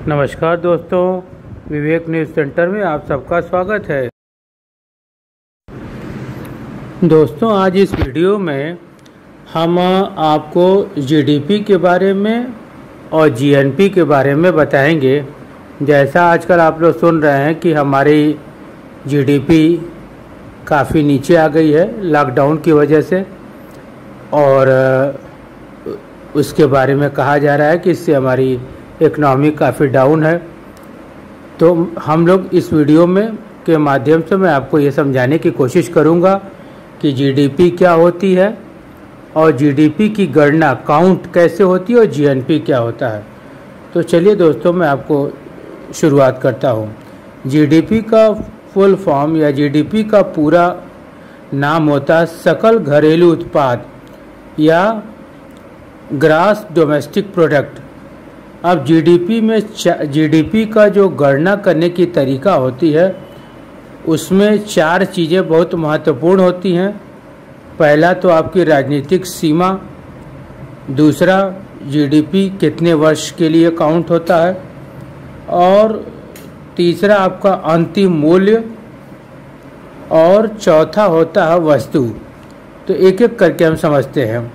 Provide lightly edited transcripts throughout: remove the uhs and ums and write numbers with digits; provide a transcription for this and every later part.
नमस्कार दोस्तों, विवेक news centre में आप सबका स्वागत है। दोस्तों, आज इस वीडियो में हम आपको जीडीपी के बारे में और जीएनपी के बारे में बताएंगे। जैसा आजकल आप लोग सुन रहे हैं कि हमारी जीडीपी काफ़ी नीचे आ गई है लॉकडाउन की वजह से, और उसके बारे में कहा जा रहा है कि इससे हमारी इकनॉमी काफ़ी डाउन है। तो हम लोग इस वीडियो में के माध्यम से मैं आपको ये समझाने की कोशिश करूँगा कि जीडीपी क्या होती है और जीडीपी की गणना काउंट कैसे होती है और जीएनपी क्या होता है। तो चलिए दोस्तों, मैं आपको शुरुआत करता हूँ। जीडीपी का फुल फॉर्म या जीडीपी का पूरा नाम होता है सकल घरेलू उत्पाद या ग्रॉस डोमेस्टिक प्रोडक्ट। अब जीडीपी का जो गणना करने की तरीका होती है उसमें 4 चीज़ें बहुत महत्वपूर्ण होती हैं। पहला तो आपकी राजनीतिक सीमा, दूसरा जीडीपी कितने वर्ष के लिए काउंट होता है, और तीसरा आपका अंतिम मूल्य, और चौथा होता है वस्तु। तो एक एक करके हम समझते हैं।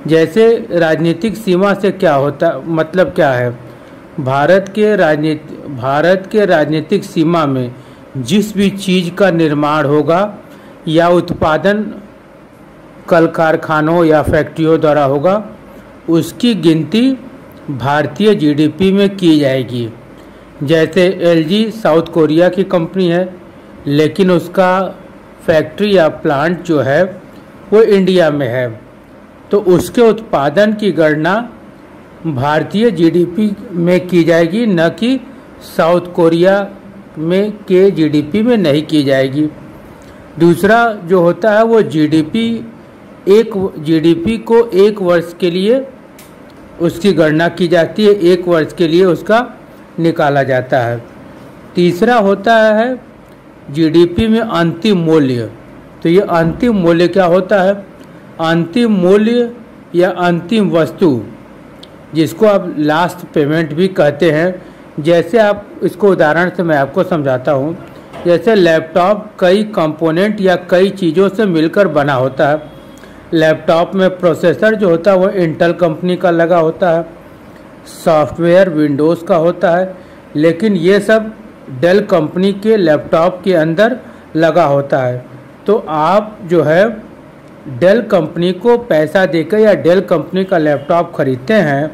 जैसे राजनीतिक सीमा से क्या होता, मतलब क्या है। भारत के राजनीतिक सीमा में जिस भी चीज़ का निर्माण होगा या उत्पादन कल कारखानों या फैक्ट्रियों द्वारा होगा, उसकी गिनती भारतीय जीडीपी में की जाएगी। जैसे एलजी साउथ कोरिया की कंपनी है, लेकिन उसका फैक्ट्री या प्लांट जो है वो इंडिया में है, तो उसके उत्पादन की गणना भारतीय जीडीपी में की जाएगी, न कि साउथ कोरिया में के जीडीपी में नहीं की जाएगी। दूसरा जो होता है वो जीडीपी को एक वर्ष के लिए उसकी गणना की जाती है, एक वर्ष के लिए उसका निकाला जाता है। तीसरा होता है जीडीपी में अंतिम मूल्य। तो ये अंतिम मूल्य क्या होता है? अंतिम मूल्य या अंतिम वस्तु, जिसको आप लास्ट पेमेंट भी कहते हैं। जैसे आप इसको उदाहरण से मैं आपको समझाता हूँ। जैसे लैपटॉप कई कंपोनेंट या कई चीज़ों से मिलकर बना होता है। लैपटॉप में प्रोसेसर जो होता है वो इंटेल कंपनी का लगा होता है, सॉफ्टवेयर विंडोज़ का होता है, लेकिन ये सब डेल कंपनी के लैपटॉप के अंदर लगा होता है। तो आप जो है डेल कंपनी को पैसा देकर या डेल कंपनी का लैपटॉप खरीदते हैं,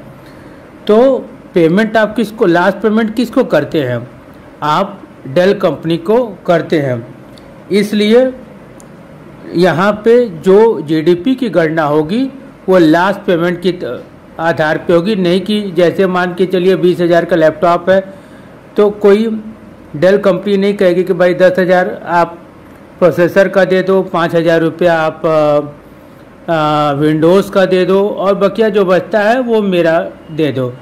तो पेमेंट आप किसको, लास्ट पेमेंट किसको करते हैं? आप डेल कंपनी को करते हैं। इसलिए यहाँ पे जो जीडीपी की गणना होगी वो लास्ट पेमेंट के आधार पे होगी, नहीं कि जैसे मान के चलिए 20,000 का लैपटॉप है तो कोई डेल कंपनी नहीं कहेगी कि भाई 10,000 आप प्रोसेसर का दे दो, 5,000 रुपया आप विंडोज़ का दे दो, और बकिया जो बचता है वो मेरा दे दो।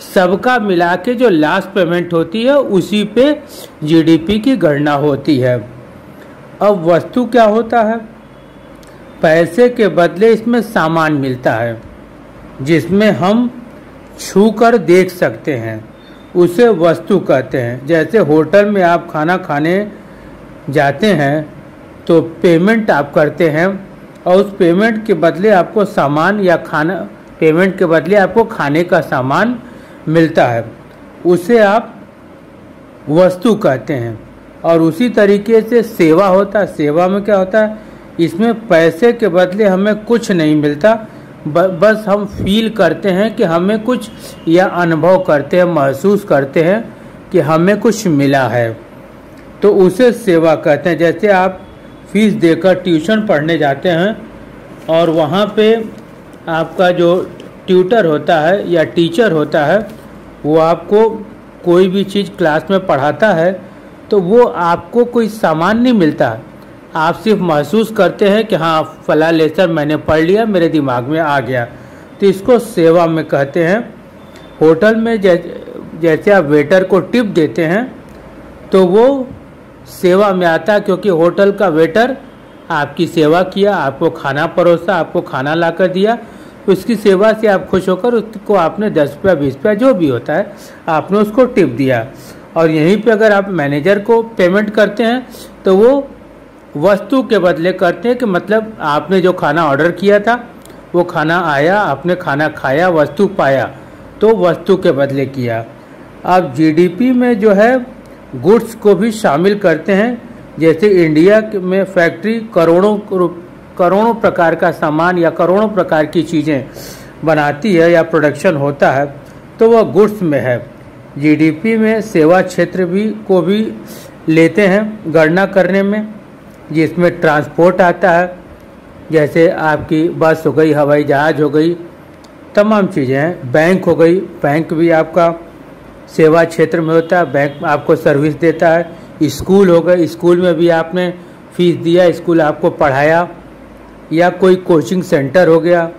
सबका मिला के जो लास्ट पेमेंट होती है उसी पे जीडीपी की गणना होती है। अब वस्तु क्या होता है? पैसे के बदले इसमें सामान मिलता है जिसमें हम छू कर देख सकते हैं, उसे वस्तु कहते हैं। जैसे होटल में आप खाना खाने जाते हैं तो पेमेंट आप करते हैं, और उस पेमेंट के बदले आपको सामान या खाना, पेमेंट के बदले आपको खाने का सामान मिलता है, उसे आप वस्तु कहते हैं। और उसी तरीके से सेवा होता है। सेवा में क्या होता है? इसमें पैसे के बदले हमें कुछ नहीं मिलता, बस हम फील करते हैं कि हमें कुछ, या अनुभव करते हैं, महसूस करते हैं कि हमें कुछ मिला है, तो उसे सेवा कहते हैं। जैसे आप फीस देकर ट्यूशन पढ़ने जाते हैं और वहाँ पे आपका जो ट्यूटर होता है या टीचर होता है वो आपको कोई भी चीज़ क्लास में पढ़ाता है, तो वो आपको कोई सामान नहीं मिलता, आप सिर्फ महसूस करते हैं कि हाँ फला लेसन मैंने पढ़ लिया, मेरे दिमाग में आ गया, तो इसको सेवा में कहते हैं। होटल में जैसे आप वेटर को टिप देते हैं तो वो सेवा में आता है, क्योंकि होटल का वेटर आपकी सेवा किया, आपको खाना परोसा, आपको खाना लाकर दिया, उसकी सेवा से आप खुश होकर उसको आपने 10 रुपया 20 रुपया जो भी होता है आपने उसको टिप दिया। और यहीं पे अगर आप मैनेजर को पेमेंट करते हैं तो वो वस्तु के बदले करते हैं, कि मतलब आपने जो खाना ऑर्डर किया था वो खाना आया, आपने खाना खाया, वस्तु पाया, तो वस्तु के बदले किया। अब जीडीपी में जो है गुड्स को भी शामिल करते हैं। जैसे इंडिया में फैक्ट्री करोड़ों प्रकार का सामान या करोड़ों प्रकार की चीज़ें बनाती है या प्रोडक्शन होता है, तो वह गुड्स में है। जीडीपी में सेवा क्षेत्र को भी लेते हैं गणना करने में, जिसमें ट्रांसपोर्ट आता है, जैसे आपकी बस हो गई, हवाई जहाज़ हो गई, तमाम चीज़ें हैं। बैंक हो गई, बैंक भी आपका सेवा क्षेत्र में होता है, बैंक आपको सर्विस देता है। स्कूल हो गए, स्कूल में भी आपने फीस दिया, स्कूल आपको पढ़ाया। या कोई कोचिंग सेंटर हो गया,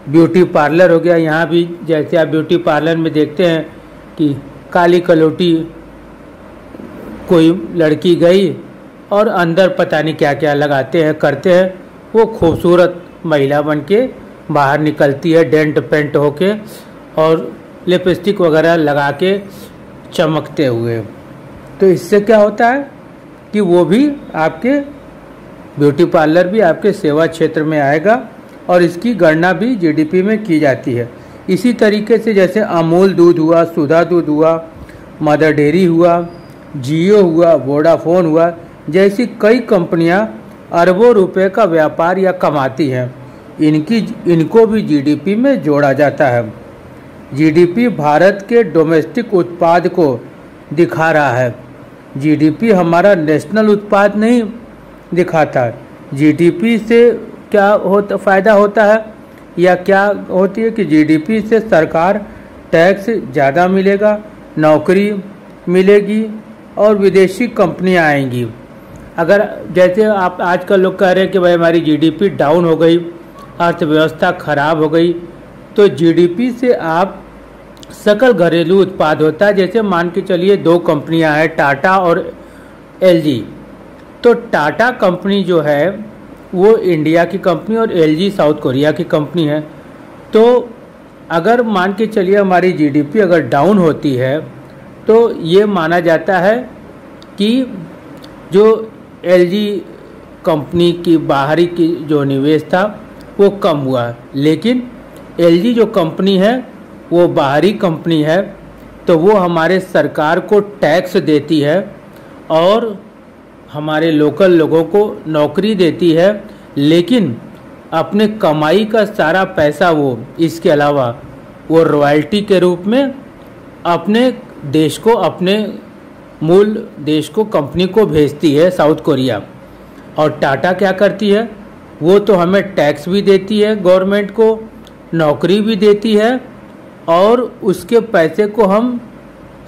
ब्यूटी पार्लर हो गया, यहाँ भी जैसे आप ब्यूटी पार्लर में देखते हैं कि काली कलौटी कोई लड़की गई और अंदर पता नहीं क्या क्या लगाते हैं करते हैं, वो खूबसूरत महिला बन के बाहर निकलती है, डेंट पेंट होके और लिपस्टिक वगैरह लगा के चमकते हुए। तो इससे क्या होता है कि वो भी आपके ब्यूटी पार्लर भी आपके सेवा क्षेत्र में आएगा और इसकी गणना भी जीडीपी में की जाती है। इसी तरीके से जैसे अमूल दूध हुआ, सुधा दूध हुआ, मदर डेयरी हुआ, जियो हुआ, वोडाफोन हुआ, जैसी कई कंपनियां अरबों रुपए का व्यापार या कमाती हैं, इनको भी जीडीपी में जोड़ा जाता है। जीडीपी भारत के डोमेस्टिक उत्पाद को दिखा रहा है। जीडीपी हमारा नेशनल उत्पाद नहीं दिखाता। जीडीपी से क्या फ़ायदा होता है या क्या होती है कि जीडीपी से सरकार टैक्स ज़्यादा मिलेगा, नौकरी मिलेगी और विदेशी कंपनियां आएंगी। अगर जैसे आप आजकल लोग कह रहे हैं कि भाई हमारी जीडीपी डाउन हो गई, अर्थव्यवस्था खराब हो गई, तो जीडीपी से आप सकल घरेलू उत्पाद होता है। जैसे मान के चलिए 2 कंपनियां हैं, टाटा और एलजी। तो टाटा कंपनी जो है वो इंडिया की कंपनी और एलजी साउथ कोरिया की कंपनी है। तो अगर मान के चलिए हमारी जीडीपी अगर डाउन होती है तो ये माना जाता है कि जो एलजी कंपनी की बाहरी की जो निवेश था वो कम हुआ, लेकिन एलजी जो कंपनी है वो बाहरी कंपनी है, तो वो हमारे सरकार को टैक्स देती है और हमारे लोकल लोगों को नौकरी देती है, लेकिन अपने कमाई का सारा पैसा वो इसके अलावा वो रॉयल्टी के रूप में अपने देश को, अपने मूल देश को, कंपनी को भेजती है साउथ कोरिया। और टाटा क्या करती है, वो तो हमें टैक्स भी देती है, गवर्नमेंट को नौकरी भी देती है और उसके पैसे को हम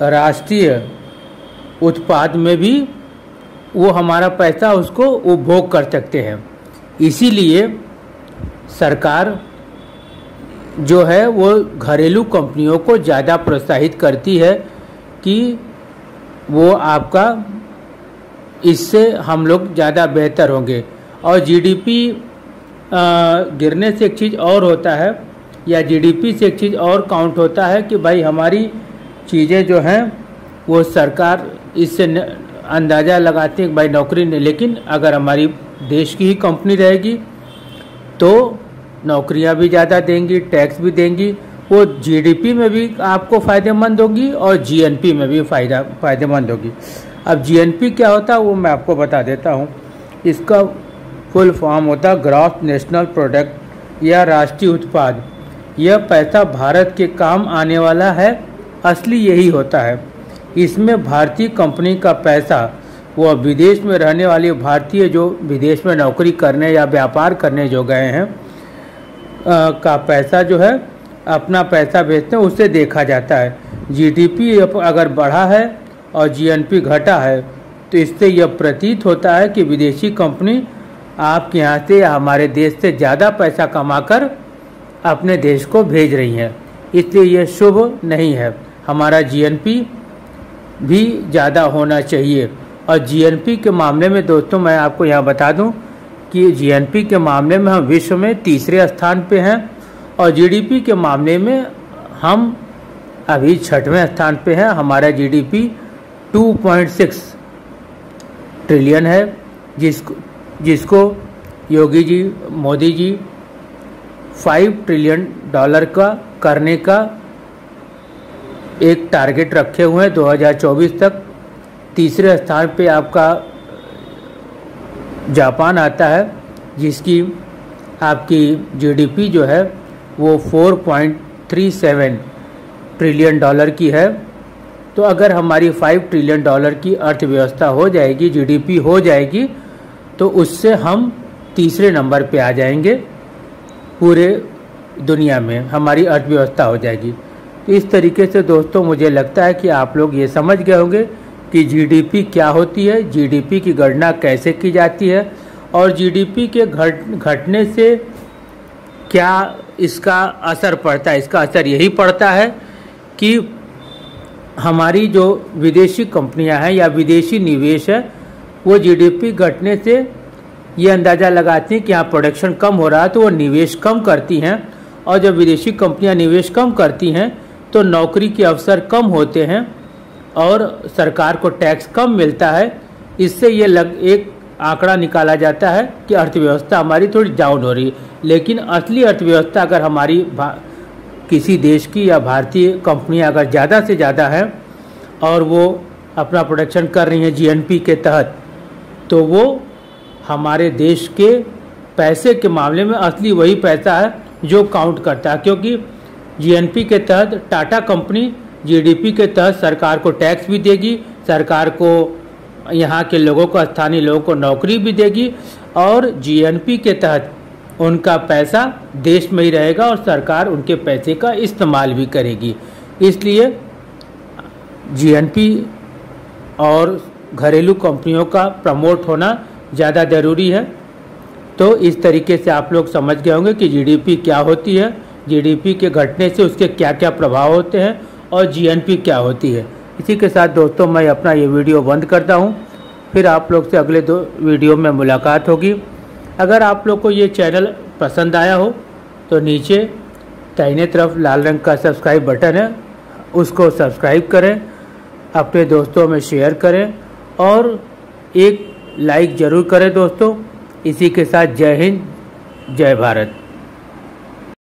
राष्ट्रीय उत्पाद में भी वो हमारा पैसा उसको उपभोग कर सकते हैं। इसीलिए सरकार जो है वो घरेलू कंपनियों को ज़्यादा प्रोत्साहित करती है कि वो आपका, इससे हम लोग ज़्यादा बेहतर होंगे। और जीडीपी गिरने से एक चीज़ और होता है, या जीडीपी से एक चीज़ और काउंट होता है कि भाई हमारी चीज़ें जो हैं वो सरकार इससे अंदाज़ा लगाती है कि भाई नौकरी नहीं, लेकिन अगर हमारी देश की ही कंपनी रहेगी तो नौकरियां भी ज़्यादा देंगी, टैक्स भी देंगी, वो जीडीपी में भी आपको फ़ायदेमंद होगी और जीएनपी में भी फ़ायदेमंद होगी। अब जीएनपी क्या होता है वो मैं आपको बता देता हूँ। इसका फुल फॉर्म होता है ग्रॉस नेशनल प्रोडक्ट या राष्ट्रीय उत्पाद। यह पैसा भारत के काम आने वाला है, असली यही होता है। इसमें भारतीय कंपनी का पैसा, वह विदेश में रहने वाले भारतीय जो विदेश में नौकरी करने या व्यापार करने जो गए हैं का पैसा जो है, अपना पैसा भेजते हैं, उससे देखा जाता है। जीडीपी अगर बढ़ा है और जीएनपी घटा है तो इससे यह प्रतीत होता है कि विदेशी कंपनी आपके यहाँ से या हमारे देश से ज़्यादा पैसा कमाकर अपने देश को भेज रही हैं, इसलिए यह शुभ नहीं है। हमारा जीएनपी भी ज़्यादा होना चाहिए। और जीएनपी के मामले में दोस्तों मैं आपको यहाँ बता दूं कि जीएनपी के मामले में हम विश्व में 3रे स्थान पे हैं और जीडीपी के मामले में हम अभी 6वें स्थान पे हैं। हमारा जीडीपी 2.6 ट्रिलियन है, जिसको योगी जी, मोदी जी 5 ट्रिलियन डॉलर का करने का एक टारगेट रखे हुए हैं 2024 तक। तीसरे स्थान पे आपका जापान आता है, जिसकी आपकी जीडीपी जो है वो 4.37 ट्रिलियन डॉलर की है। तो अगर हमारी 5 ट्रिलियन डॉलर की अर्थव्यवस्था हो जाएगी, जीडीपी हो जाएगी, तो उससे हम तीसरे नंबर पे आ जाएंगे पूरे दुनिया में, हमारी अर्थव्यवस्था हो जाएगी। तो इस तरीके से दोस्तों मुझे लगता है कि आप लोग ये समझ गए होंगे कि जीडीपी क्या होती है, जीडीपी की गणना कैसे की जाती है और जीडीपी के घटने से क्या इसका असर पड़ता है। इसका असर यही पड़ता है कि हमारी जो विदेशी कंपनियां हैं या विदेशी निवेश है, वो जीडीपी घटने से ये अंदाज़ा लगाती हैं कि यहाँ प्रोडक्शन कम हो रहा है, तो वो निवेश कम करती हैं। और जब विदेशी कंपनियां निवेश कम करती हैं तो नौकरी के अवसर कम होते हैं और सरकार को टैक्स कम मिलता है। इससे ये एक आंकड़ा निकाला जाता है कि अर्थव्यवस्था हमारी थोड़ी डाउन हो रही है। लेकिन असली अर्थव्यवस्था अगर हमारी किसी देश की या भारतीय कंपनियां अगर ज़्यादा से ज़्यादा है और वो अपना प्रोडक्शन कर रही हैं जीएनपी के तहत, तो वो हमारे देश के पैसे के मामले में असली वही पैसा है जो काउंट करता है। क्योंकि जीएनपी के तहत टाटा कंपनी जीडीपी के तहत सरकार को टैक्स भी देगी, सरकार को यहाँ के लोगों को, स्थानीय लोगों को नौकरी भी देगी और जीएनपी के तहत उनका पैसा देश में ही रहेगा और सरकार उनके पैसे का इस्तेमाल भी करेगी। इसलिए जीएनपी और घरेलू कंपनियों का प्रमोट होना ज़्यादा ज़रूरी है। तो इस तरीके से आप लोग समझ गए होंगे कि जीडीपी क्या होती है, जीडीपी के घटने से उसके क्या क्या प्रभाव होते हैं और जीएनपी क्या होती है। इसी के साथ दोस्तों मैं अपना ये वीडियो बंद करता हूँ। फिर आप लोग से अगले 2 वीडियो में मुलाकात होगी। अगर आप लोग को ये चैनल पसंद आया हो तो नीचे दाहिने तरफ लाल रंग का सब्सक्राइब बटन है, उसको सब्सक्राइब करें, अपने दोस्तों में शेयर करें और एक लाइक ज़रूर करें दोस्तों। इसी के साथ जय हिंद, जय भारत।